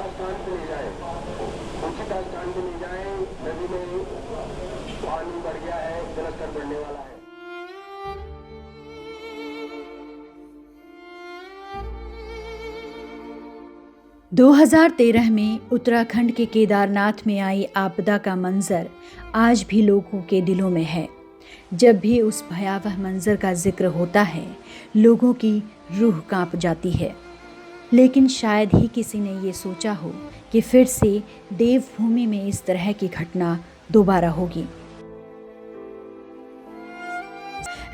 स्थान पे ले जाए, उचित स्थान पे ले जाए। नदी में पानी बढ़ गया है, जलस्तर बढ़ने वाला है। 2013 में उत्तराखंड के केदारनाथ में आई आपदा का मंजर आज भी लोगों के दिलों में है। जब भी उस भयावह मंजर का जिक्र होता है, लोगों की रूह कांप जाती है। लेकिन शायद ही किसी ने ये सोचा हो कि फिर से देवभूमि में इस तरह की घटना दोबारा होगी।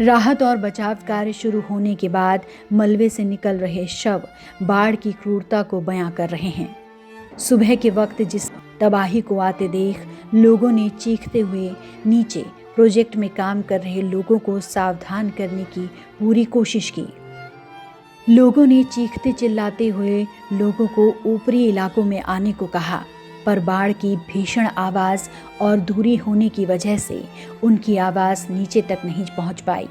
राहत और बचाव कार्य शुरू होने के बाद मलबे से निकल रहे शव बाढ़ की क्रूरता को बयां कर रहे हैं। सुबह के वक्त जिस तबाही को आते देख लोगों ने चीखते हुए नीचे प्रोजेक्ट में काम कर रहे लोगों को सावधान करने की पूरी कोशिश की। लोगों ने चीखते चिल्लाते हुए लोगों को ऊपरी इलाकों में आने को कहा, पर बाढ़ की भीषण आवाज़ और दूरी होने की वजह से उनकी आवाज़ नीचे तक नहीं पहुंच पाई।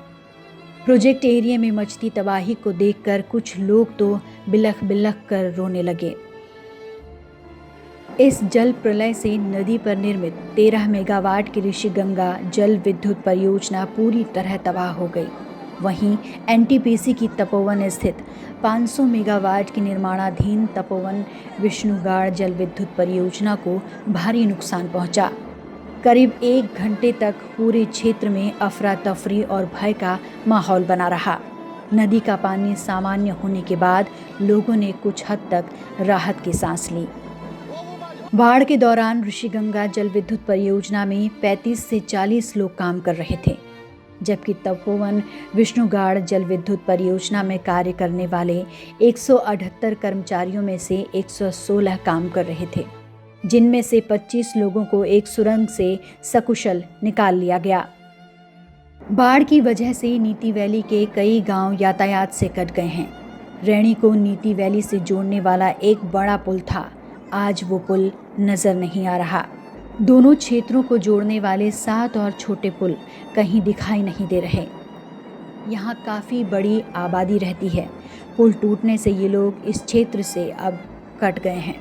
प्रोजेक्ट एरिया में मचती तबाही को देखकर कुछ लोग तो बिलख बिलख कर रोने लगे। इस जल प्रलय से नदी पर निर्मित 13 मेगावाट की ऋषिगंगा जल विद्युत परियोजना पूरी तरह तबाह हो गई। वहीं एनटीपीसी की तपोवन स्थित 500 मेगावाट की निर्माणाधीन तपोवन विष्णुगाड़ जल विद्युत परियोजना को भारी नुकसान पहुंचा। करीब 1 घंटे तक पूरे क्षेत्र में अफरा तफरी और भय का माहौल बना रहा। नदी का पानी सामान्य होने के बाद लोगों ने कुछ हद तक राहत की सांस ली। बाढ़ के दौरान ऋषिगंगा जल विद्युत परियोजना में 35 से 40 लोग काम कर रहे थे, जबकि तपोवन विष्णुगाड़ जल विद्युत परियोजना में कार्य करने वाले 178 कर्मचारियों में से 116 काम कर रहे थे, जिनमें से 25 लोगों को एक सुरंग से सकुशल निकाल लिया गया। बाढ़ की वजह से नीति वैली के कई गांव यातायात से कट गए हैं। रैणी को नीति वैली से जोड़ने वाला एक बड़ा पुल था, आज वो पुल नजर नहीं आ रहा। दोनों क्षेत्रों को जोड़ने वाले 7 और छोटे पुल कहीं दिखाई नहीं दे रहे। यहाँ काफ़ी बड़ी आबादी रहती है। पुल टूटने से ये लोग इस क्षेत्र से अब कट गए हैं।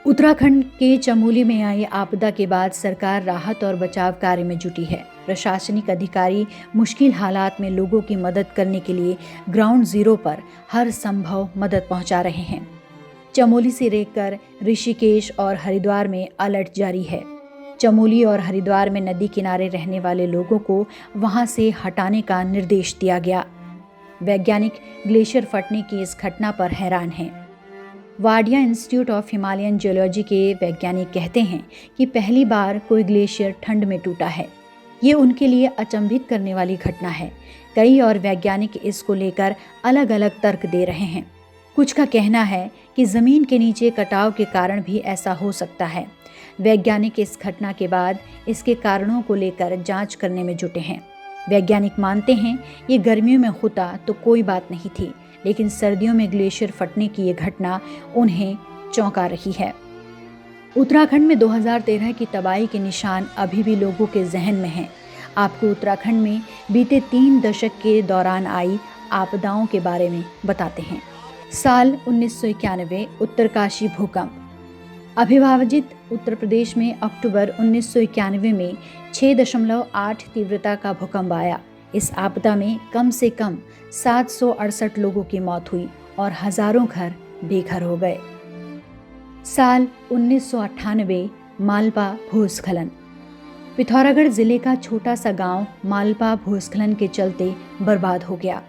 उत्तराखंड के चमोली में आई आपदा के बाद सरकार राहत और बचाव कार्य में जुटी है। प्रशासनिक अधिकारी मुश्किल हालात में लोगों की मदद करने के लिए ग्राउंड जीरो पर हर संभव मदद पहुंचा रहे हैं। चमोली से लेकर ऋषिकेश और हरिद्वार में अलर्ट जारी है। चमोली और हरिद्वार में नदी किनारे रहने वाले लोगों को वहां से हटाने का निर्देश दिया गया। वैज्ञानिक ग्लेशियर फटने की इस घटना पर हैरान हैं। Wadia institute of Himalayan geology के वैज्ञानिक कहते हैं कि पहली बार कोई ग्लेशियर ठंड में टूटा है। ये उनके लिए अचंभित करने वाली घटना है। कई और वैज्ञानिक इसको लेकर अलग अलग तर्क दे रहे हैं। कुछ का कहना है कि ज़मीन के नीचे कटाव के कारण भी ऐसा हो सकता है। वैज्ञानिक इस घटना के बाद इसके कारणों को लेकर जांच करने में जुटे हैं। वैज्ञानिक मानते हैं ये गर्मियों में होता तो कोई बात नहीं थी, लेकिन सर्दियों में ग्लेशियर फटने की ये घटना उन्हें चौंका रही है। उत्तराखंड में 2013 की तबाही के निशान अभी भी लोगों के जहन में हैं। आपको उत्तराखंड में बीते 3 दशक के दौरान आई आपदाओं के बारे में बताते हैं। साल 1991 उत्तरकाशी भूकंप। अविभाजित उत्तर प्रदेश में अक्टूबर 1991 में 6.8 तीव्रता का भूकंप आया। इस आपदा में कम से कम 768 लोगों की मौत हुई और हजारों घर बेघर हो गए। साल 1998 मालपा भूस्खलन। पिथौरागढ़ जिले का छोटा सा गांव मालपा भूस्खलन के चलते बर्बाद हो गया।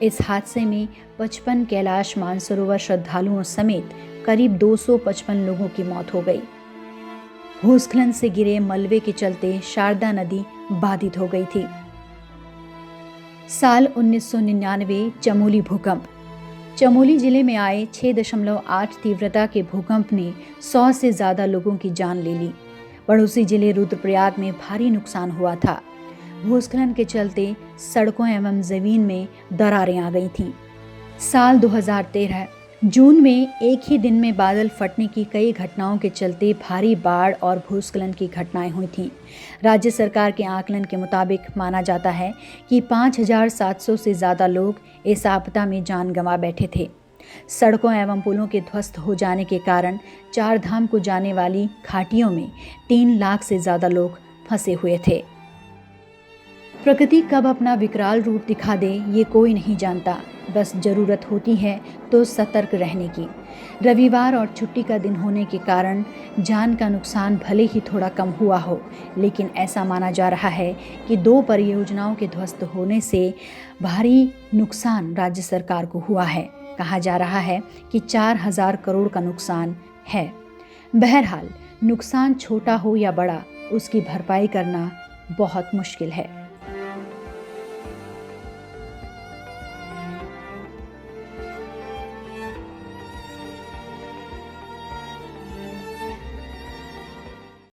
इस हादसे में 55 कैलाश मानसरोवर श्रद्धालुओं समेत करीब 255 लोगों की मौत हो गई। भूस्खलन से गिरे मलबे के चलते शारदा नदी बाधित हो गई थी। साल 1999 चमोली भूकंप। चमोली जिले में आए 6.8 तीव्रता के भूकंप ने 100 से ज़्यादा लोगों की जान ले ली। पड़ोसी जिले रुद्रप्रयाग में भारी नुकसान हुआ था। भूस्खलन के चलते सड़कों एवं जमीन में दरारें आ गई थीं। साल 2013 जून में एक ही दिन में बादल फटने की कई घटनाओं के चलते भारी बाढ़ और भूस्खलन की घटनाएं हुई थीं। राज्य सरकार के आकलन के मुताबिक माना जाता है कि 5,700 से ज़्यादा लोग इस आपदा में जान गंवा बैठे थे। सड़कों एवं पुलों के ध्वस्त हो जाने के कारण 4 धाम को जाने वाली घाटियों में 3 लाख से ज़्यादा लोग फंसे हुए थे। प्रकृति कब अपना विकराल रूप दिखा दे ये कोई नहीं जानता, बस ज़रूरत होती है तो सतर्क रहने की। रविवार और छुट्टी का दिन होने के कारण जान का नुकसान भले ही थोड़ा कम हुआ हो, लेकिन ऐसा माना जा रहा है कि 2 परियोजनाओं के ध्वस्त होने से भारी नुकसान राज्य सरकार को हुआ है। कहा जा रहा है कि 4000 करोड़ का नुकसान है। बहरहाल, नुकसान छोटा हो या बड़ा, उसकी भरपाई करना बहुत मुश्किल है।